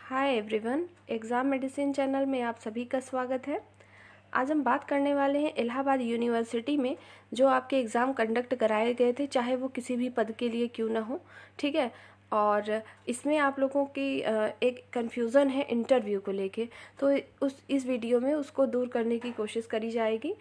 Hi everyone, exam medicine channel में आप सभी का स्वागत है। आज हम बात करने वाले हैं इलाहाबाद यूनिवर्सिटी में जो आपके एग्ज़ाम कंडक्ट कराए गए थे, चाहे वो किसी भी पद के लिए क्यों ना हो, ठीक है। और इसमें आप लोगों की एक कन्फ्यूज़न है इंटरव्यू को लेके, तो इस वीडियो में उसको दूर करने की कोशिश करी जाएगी।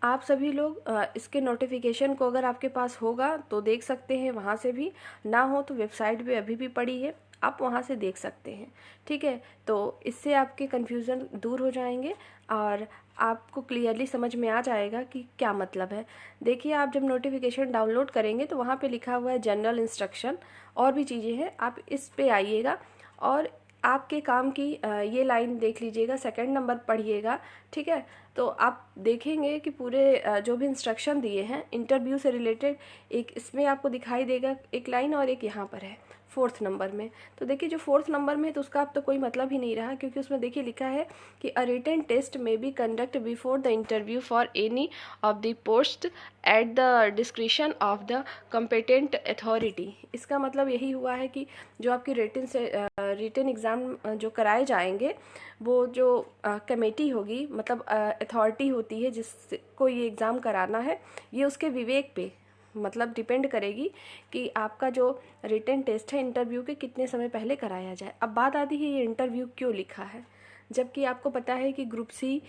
आप सभी लोग इसके नोटिफिकेशन को अगर आपके पास होगा तो देख सकते हैं, वहाँ से भी ना हो तो वेबसाइट पे अभी भी पड़ी है, आप वहाँ से देख सकते हैं, ठीक है। तो इससे आपके कन्फ्यूज़न दूर हो जाएंगे और आपको क्लियरली समझ में आ जाएगा कि क्या मतलब है। देखिए, आप जब नोटिफिकेशन डाउनलोड करेंगे तो वहाँ पे लिखा हुआ है जनरल इंस्ट्रक्शन, और भी चीज़ें हैं, आप इस पे आइएगा और आपके काम की ये लाइन देख लीजिएगा, सेकंड नंबर पढ़िएगा, ठीक है। तो आप देखेंगे कि पूरे जो भी इंस्ट्रक्शन दिए हैं इंटरव्यू से रिलेटेड, एक इसमें आपको दिखाई देगा एक लाइन, और एक यहाँ पर है फोर्थ नंबर में। तो देखिए, जो फोर्थ नंबर में है तो उसका अब तो कोई मतलब ही नहीं रहा, क्योंकि उसमें देखिए लिखा है कि अ रिटन टेस्ट में B conduct before the interview for any of the post at the discretion of the competent authority. इसका मतलब यही हुआ है कि जो आपकी रिटन एग्ज़ाम जो कराए जाएंगे, वो जो कमेटी होगी, मतलब अथॉरिटी होती है जिसको ये एग्ज़ाम कराना है, ये उसके विवेक पे मतलब डिपेंड करेगी कि आपका जो रिटन टेस्ट है इंटरव्यू के कितने समय पहले कराया जाए। अब बात आती है ये इंटरव्यू क्यों लिखा है, जबकि आपको पता है कि ग्रुप सी,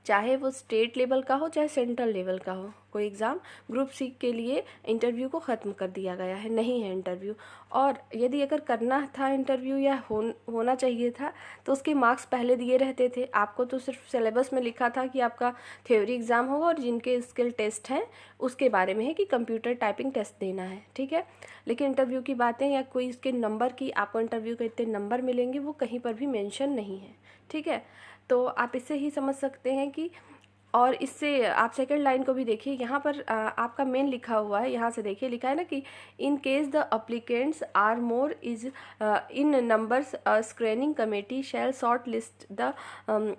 चाहे वो स्टेट लेवल का हो चाहे सेंट्रल लेवल का हो, कोई एग्ज़ाम, ग्रुप सी के लिए इंटरव्यू को ख़त्म कर दिया गया है, नहीं है इंटरव्यू। और यदि अगर करना था इंटरव्यू या होना चाहिए था तो उसके मार्क्स पहले दिए रहते थे। आपको तो सिर्फ सिलेबस में लिखा था कि आपका थ्योरी एग्ज़ाम होगा और जिनके स्किल टेस्ट हैं उसके बारे में है कि कंप्यूटर टाइपिंग टेस्ट देना है, ठीक है। लेकिन इंटरव्यू की बातें या कोई इसके नंबर की, आपको इंटरव्यू के इतने नंबर मिलेंगे, वो कहीं पर भी मेंशन नहीं है, ठीक है। तो आप इससे ही समझ सकते हैं कि, और इससे आप सेकंड लाइन को भी देखिए, यहाँ पर आपका मेन लिखा हुआ है, यहाँ से देखिए लिखा है ना कि in case the applicants are more is in numbers screening committee shall short list the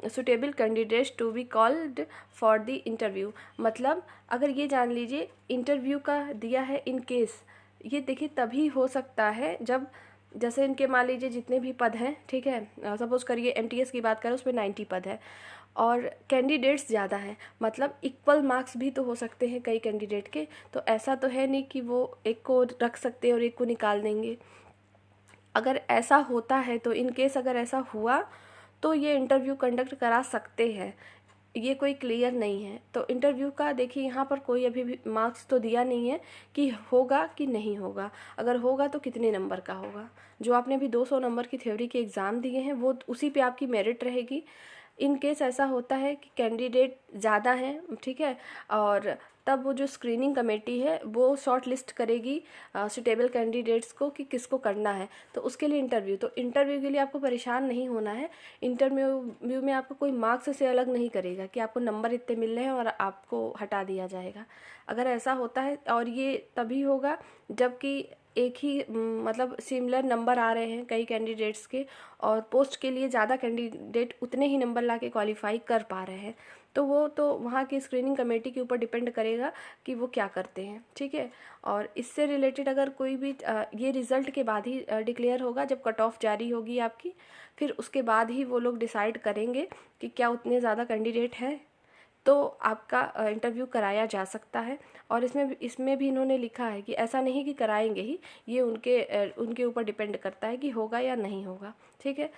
suitable candidates to be called for the interview. मतलब अगर ये जान लीजिए इंटरव्यू का दिया है इन केस, ये देखिए तभी हो सकता है जब, जैसे इनके मान लीजिए जितने भी पद हैं, ठीक है, सपोज करिए एमटीएस की बात करें, उसमें 90 पद है और कैंडिडेट्स ज़्यादा हैं, मतलब इक्वल मार्क्स भी तो हो सकते हैं कई कैंडिडेट के। तो ऐसा तो है नहीं कि वो एक को रख सकते हैं और एक को निकाल देंगे। अगर ऐसा होता है तो इन केस अगर ऐसा हुआ तो ये इंटरव्यू कंडक्ट करा सकते हैं, ये कोई क्लियर नहीं है। तो इंटरव्यू का देखिए यहाँ पर कोई अभी भी मार्क्स तो दिया नहीं है कि होगा कि नहीं होगा, अगर होगा तो कितने नंबर का होगा। जो आपने अभी 200 नंबर की थ्योरी के एग्ज़ाम दिए हैं वो उसी पे आपकी मेरिट रहेगी। इन केस ऐसा होता है कि कैंडिडेट ज़्यादा हैं, ठीक है, और तब वो जो स्क्रीनिंग कमेटी है वो शॉर्ट लिस्ट करेगी सुटेबल कैंडिडेट्स को कि किसको करना है, तो उसके लिए इंटरव्यू के लिए आपको परेशान नहीं होना है। इंटरव्यू में आपको कोई मार्क्स से अलग नहीं करेगा कि आपको नंबर इतने मिल रहे हैं और आपको हटा दिया जाएगा। अगर ऐसा होता है, और ये तभी होगा जबकि एक ही मतलब सिमिलर नंबर आ रहे हैं कई कैंडिडेट्स के, और पोस्ट के लिए ज़्यादा कैंडिडेट उतने ही नंबर ला के क्वालिफाई कर पा रहे हैं, तो वो तो वहाँ की स्क्रीनिंग कमेटी के ऊपर डिपेंड करेगा कि वो क्या करते हैं, ठीक है। और इससे रिलेटेड अगर कोई भी ये रिज़ल्ट के बाद ही डिक्लेयर होगा, जब कट ऑफ जारी होगी आपकी, फिर उसके बाद ही वो लोग डिसाइड करेंगे कि क्या उतने ज़्यादा कैंडिडेट हैं तो आपका इंटरव्यू कराया जा सकता है। और इसमें भी इन्होंने लिखा है कि ऐसा नहीं कि कराएंगे ही, ये उनके ऊपर डिपेंड करता है कि होगा या नहीं होगा, ठीक है।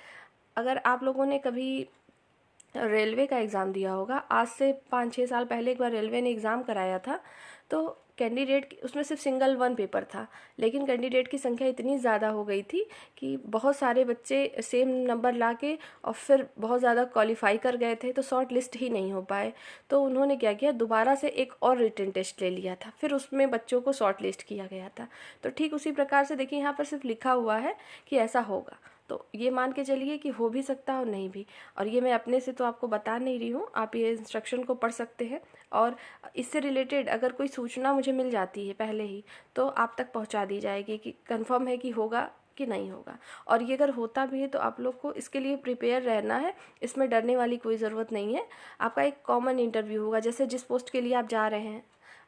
अगर आप लोगों ने कभी रेलवे का एग्ज़ाम दिया होगा, आज से 5-6 साल पहले एक बार रेलवे ने एग्ज़ाम कराया था, तो कैंडिडेट उसमें सिर्फ सिंगल वन पेपर था, लेकिन कैंडिडेट की संख्या इतनी ज़्यादा हो गई थी कि बहुत सारे बच्चे सेम नंबर ला के और फिर बहुत ज़्यादा क्वालिफाई कर गए थे, तो शॉर्ट लिस्ट ही नहीं हो पाए। तो उन्होंने क्या किया, दोबारा से एक और रिटन टेस्ट ले लिया था, फिर उसमें बच्चों को शॉर्ट लिस्ट किया गया था। तो ठीक उसी प्रकार से देखिए यहाँ पर सिर्फ लिखा हुआ है कि ऐसा होगा, तो ये मान के चलिए कि हो भी सकता है और नहीं भी। और ये मैं अपने से तो आपको बता नहीं रही हूँ, आप ये इंस्ट्रक्शन को पढ़ सकते हैं, और इससे रिलेटेड अगर कोई सूचना मुझे मिल जाती है पहले ही तो आप तक पहुँचा दी जाएगी कि कंफर्म है कि होगा कि नहीं होगा। और ये अगर होता भी है तो आप लोग को इसके लिए प्रिपेयर रहना है, इसमें डरने वाली कोई ज़रूरत नहीं है। आपका एक कॉमन इंटरव्यू होगा, जैसे जिस पोस्ट के लिए आप जा रहे हैं,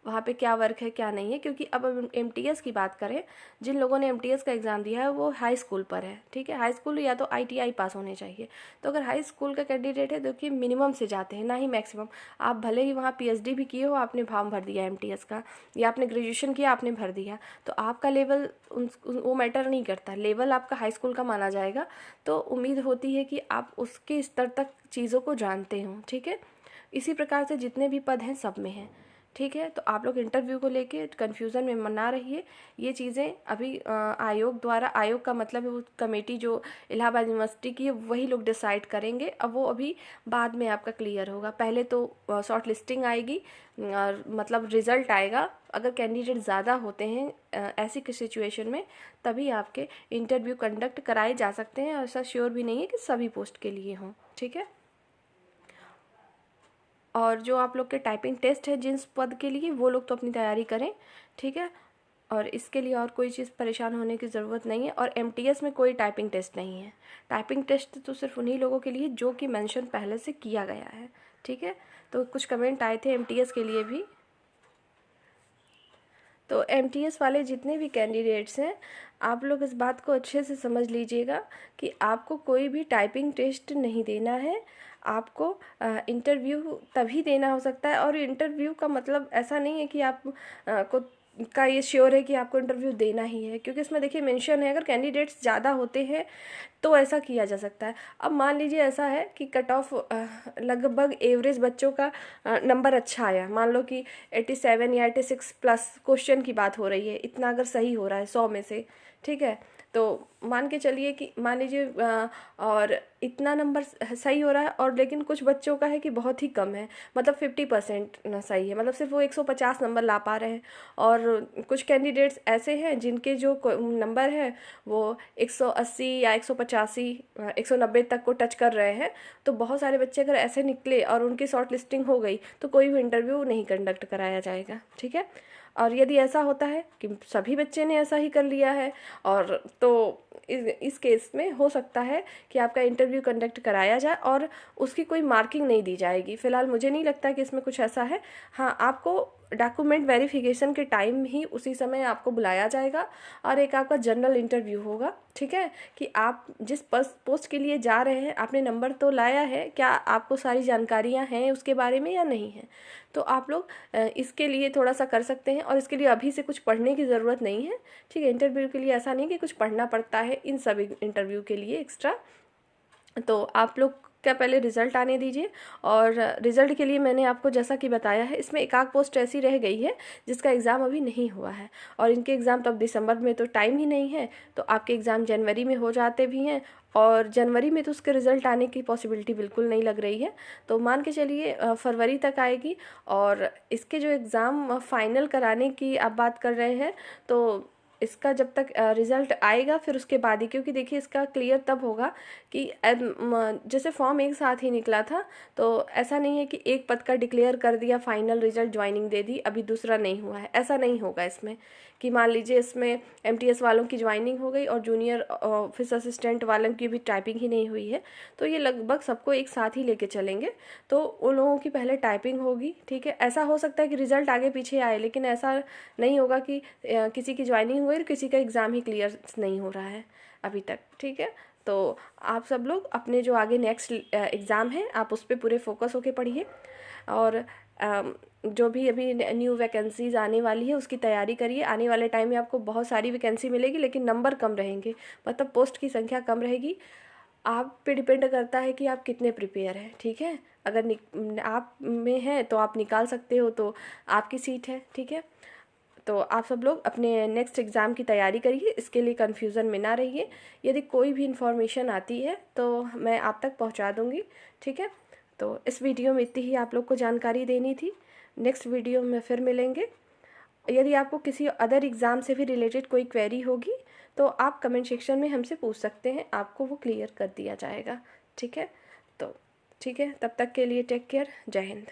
वहाँ पे क्या वर्क है क्या नहीं है। क्योंकि अब MTS की बात करें, जिन लोगों ने MTS का एग्ज़ाम दिया है वो हाई स्कूल पर है, ठीक है। हाई स्कूल या तो ITI पास होने चाहिए। तो अगर हाई स्कूल का कैंडिडेट है तो कि मिनिमम से जाते हैं, ना ही मैक्सिमम। आप भले ही वहाँ PhD भी किए हो, आपने फॉर्म भर दिया MTS का, या आपने ग्रेजुएशन किया आपने भर दिया, तो आपका लेवल वो मैटर नहीं करता, लेवल आपका हाई स्कूल का माना जाएगा। तो उम्मीद होती है कि आप उसके स्तर तक चीज़ों को जानते हो, ठीक है। इसी प्रकार से जितने भी पद हैं सब में हैं, ठीक है। तो आप लोग इंटरव्यू को लेके कन्फ्यूज़न में ना रहिए। ये चीज़ें अभी आयोग द्वारा, आयोग का मतलब है वो कमेटी जो इलाहाबाद यूनिवर्सिटी की है, वही लोग डिसाइड करेंगे। अब वो अभी बाद में आपका क्लियर होगा। पहले तो शॉर्ट लिस्टिंग आएगी, मतलब रिज़ल्ट आएगा। अगर कैंडिडेट ज़्यादा होते हैं ऐसी सिचुएशन में, तभी आपके इंटरव्यू कंडक्ट कराए जा सकते हैं। ऐसा श्योर भी नहीं है कि सभी पोस्ट के लिए हों, ठीक है। और जो आप लोग के टाइपिंग टेस्ट है जिन पद के लिए, वो लोग तो अपनी तैयारी करें, ठीक है। और इसके लिए और कोई चीज़ परेशान होने की ज़रूरत नहीं है। और MTS में कोई टाइपिंग टेस्ट नहीं है। टाइपिंग टेस्ट तो सिर्फ उन्हीं लोगों के लिए जो कि मेंशन पहले से किया गया है, ठीक है। तो कुछ कमेंट आए थे MTS के लिए भी। तो MTS वाले जितने भी कैंडिडेट्स हैं, आप लोग इस बात को अच्छे से समझ लीजिएगा कि आपको कोई भी टाइपिंग टेस्ट नहीं देना है। आपको इंटरव्यू तभी देना हो सकता है। और इंटरव्यू का मतलब ऐसा नहीं है कि आप का ये श्योर है कि आपको इंटरव्यू देना ही है, क्योंकि इसमें देखिए मेंशन है अगर कैंडिडेट्स ज़्यादा होते हैं तो ऐसा किया जा सकता है। अब मान लीजिए ऐसा है कि कट ऑफ लगभग एवरेज बच्चों का नंबर अच्छा आया, मान लो कि 87 या 86 प्लस क्वेश्चन की बात हो रही है, इतना अगर सही हो रहा है 100 में से, ठीक है। तो मान के चलिए कि मान लीजिए और इतना नंबर सही हो रहा है, और लेकिन कुछ बच्चों का है कि बहुत ही कम है, मतलब 50% ना सही है, मतलब सिर्फ वो 150 नंबर ला पा रहे हैं। और कुछ कैंडिडेट्स ऐसे हैं जिनके जो नंबर है वो 180 या 185 190 तक को टच कर रहे हैं। तो बहुत सारे बच्चे अगर ऐसे निकले और उनकी शॉर्ट लिस्टिंग हो गई तो कोई भी इंटरव्यू नहीं कंडक्ट कराया जाएगा, ठीक है। और यदि ऐसा होता है कि सभी बच्चे ने ऐसा ही कर लिया है, और तो इस केस में हो सकता है कि आपका इंटरव्यू कंडक्ट कराया जाए और उसकी कोई मार्किंग नहीं दी जाएगी। फ़िलहाल मुझे नहीं लगता कि इसमें कुछ ऐसा है। हाँ, आपको डॉक्यूमेंट वेरिफिकेशन के टाइम ही उसी समय आपको बुलाया जाएगा और एक आपका जनरल इंटरव्यू होगा, ठीक है। कि आप जिस पोस्ट के लिए जा रहे हैं, आपने नंबर तो लाया है, क्या आपको सारी जानकारियां हैं उसके बारे में या नहीं है। तो आप लोग इसके लिए थोड़ा सा कर सकते हैं, और इसके लिए अभी से कुछ पढ़ने की ज़रूरत नहीं है, ठीक है। इंटरव्यू के लिए ऐसा नहीं कि कुछ पढ़ना पड़ता है इन सभी इंटरव्यू के लिए एक्स्ट्रा। तो आप लोग क्या पहले रिज़ल्ट आने दीजिए। और रिज़ल्ट के लिए मैंने आपको जैसा कि बताया है, इसमें एक आध पोस्ट ऐसी रह गई है जिसका एग्ज़ाम अभी नहीं हुआ है, और इनके एग्ज़ाम तो अब दिसंबर में तो टाइम ही नहीं है। तो आपके एग्ज़ाम जनवरी में हो जाते भी हैं, और जनवरी में तो उसके रिज़ल्ट आने की पॉसिबिलिटी बिल्कुल नहीं लग रही है। तो मान के चलिए फरवरी तक आएगी। और इसके जो एग्ज़ाम फाइनल कराने की आप बात कर रहे हैं, तो इसका जब तक रिज़ल्ट आएगा फिर उसके बाद ही, क्योंकि देखिए इसका क्लियर तब होगा कि जैसे फॉर्म एक साथ ही निकला था, तो ऐसा नहीं है कि एक पद का डिक्लेयर कर दिया, फाइनल रिज़ल्ट ज्वाइनिंग दे दी, अभी दूसरा नहीं हुआ है, ऐसा नहीं होगा इसमें। कि मान लीजिए इसमें MTS वालों की ज्वाइनिंग हो गई और जूनियर ऑफिस असिस्टेंट वालों की भी टाइपिंग ही नहीं हुई है, तो ये लगभग सबको एक साथ ही लेके चलेंगे। तो उन लोगों की पहले टाइपिंग होगी, ठीक है। ऐसा हो सकता है कि रिज़ल्ट आगे पीछे आए, लेकिन ऐसा नहीं होगा कि किसी की ज्वाइनिंग हुई और किसी का एग्ज़ाम ही क्लियर नहीं हो रहा है अभी तक, ठीक है। तो आप सब लोग अपने जो आगे नेक्स्ट एग्ज़ाम है आप उस पर पूरे फोकस होके पढ़िए, और जो भी अभी न्यू वैकेंसीज़ आने वाली है उसकी तैयारी करिए। आने वाले टाइम में आपको बहुत सारी वैकेंसी मिलेगी, लेकिन नंबर कम रहेंगे, मतलब पोस्ट की संख्या कम रहेगी। आप पे डिपेंड करता है कि आप कितने प्रिपेयर हैं, ठीक है। अगर आप में है तो आप निकाल सकते हो, तो आपकी सीट है, ठीक है। तो आप सब लोग अपने नेक्स्ट एग्ज़ाम की तैयारी करिए, इसके लिए कन्फ्यूज़न में ना रहिए। यदि कोई भी इन्फॉर्मेशन आती है तो मैं आप तक पहुंचा दूंगी, ठीक है। तो इस वीडियो में इतनी ही आप लोग को जानकारी देनी थी। नेक्स्ट वीडियो में फिर मिलेंगे। यदि आपको किसी अदर एग्ज़ाम से भी रिलेटेड कोई क्वेरी होगी तो आप कमेंट सेक्शन में हमसे पूछ सकते हैं, आपको वो क्लियर कर दिया जाएगा, ठीक है। तो ठीक है, तब तक के लिए टेक केयर, जय हिंद।